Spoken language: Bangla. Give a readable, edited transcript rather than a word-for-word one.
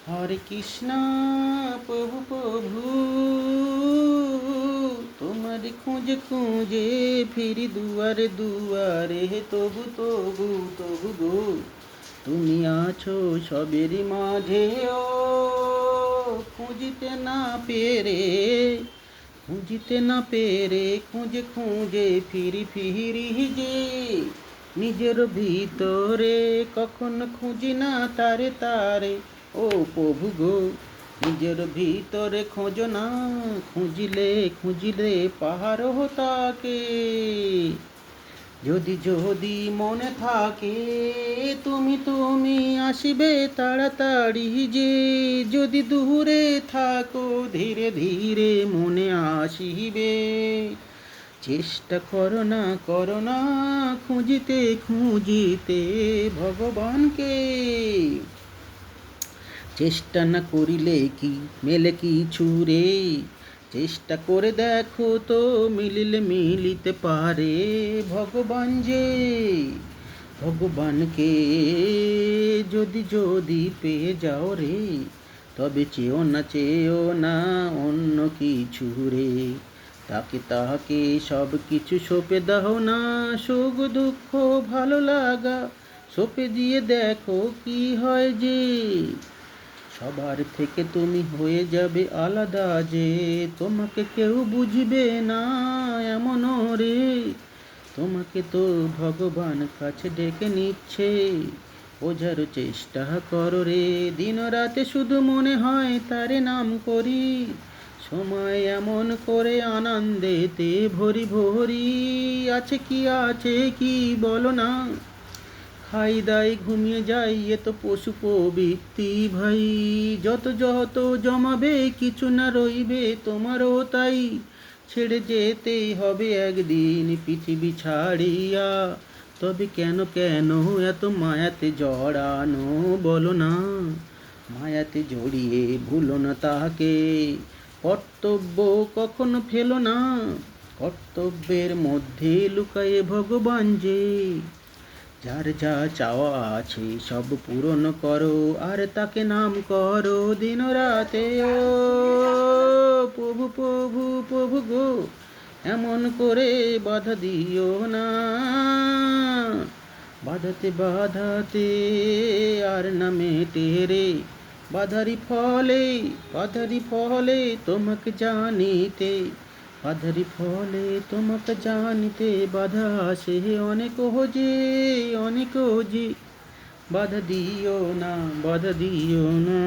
হরে কৃষ্ণ প্রভু প্রভু, তোমার খুঁজে খুঁজে ফিরি দুয়ারে দুয়ারে, তবু তবু তবু গো তুমি আছো সবেরই মাঝে। ও খুঁজিতে না পেরে, খুঁজিতে না পেরে, খুঁজে খুঁজে ফিরি ফিরি যে নিজের ভিতরে, কখন খুঁজি না তারে তারে। ও প্রভু গো, নিজের ভিতরে খোঁজো না, খুঁজিলে খুঁজিলে পাহাড় তাকে। যদি যদি মনে থাকে তুমি তুমি আসিবে তাড়াতাড়ি যে, যদি দূরে থাকো ধীরে ধীরে মনে আসিবে। চেষ্টা করো না খুঁজিতে খুঁজিতে ভগবানকে। চেষ্টা না করিলে কি মেলে কিছু রে, চেষ্টা করে দেখো তো মিলিলে মিলিতে পারে ভগবান যে। ভগবানকে যদি যদি পেয়ে যাও রে, তবে চেয়েও না অন্য কিছু রে। তাকে তাকে সব কিছু সঁপে দাও না, সুখ দুঃখ ভালো লাগা সঁপে দিয়ে দেখো কি হয় যে। সবার থেকে তুমি হয়ে যাবে আলাদা যে, তোমাকে কেউ বুঝবে না এমন রে। তোমাকে তো ভগবান কাছে ডেকে নিচ্ছে, বোঝার চেষ্টা করো রে। দিন রাতে শুধু মনে হয় তারে নাম করি, সময় এমন করে আনন্দেতে ভরি ভরি। আছে কি বলো না, খাই দাই ঘুমিয়ে যাই এ তো পশু প্রবৃত্তি ভাই। যত যত জমাবে কিছু না রইবে তোমারও তাই, ছেড়ে যেতেই হবে একদিন পৃথিবী ছাড়িয়া। তবে কেন কেন এত মায়াতে জড়ানো বলো না, মায়াতে জড়িয়ে ভুলো না তাকে। কর্তব্য কখনো ফেলো না, কর্তব্যের মধ্যে লুকায়ে ভগবান যে। যার যা চাওয়া আছে সব পূরণ করো, আর তাকে নাম করো দিন রাতে। ও প্রভু প্রভু প্রভু গো, এমন করে বাধা দিও না, বাধাতে বাধাতে আর না মেটে রে। বাধারি ফলে তোমাকে জানিতে, বাধারি ফলে তোমাকে জানিতে বাধা আসে অনেক যে, অনেক যে। বাধা দিও না, বাধা দিও না।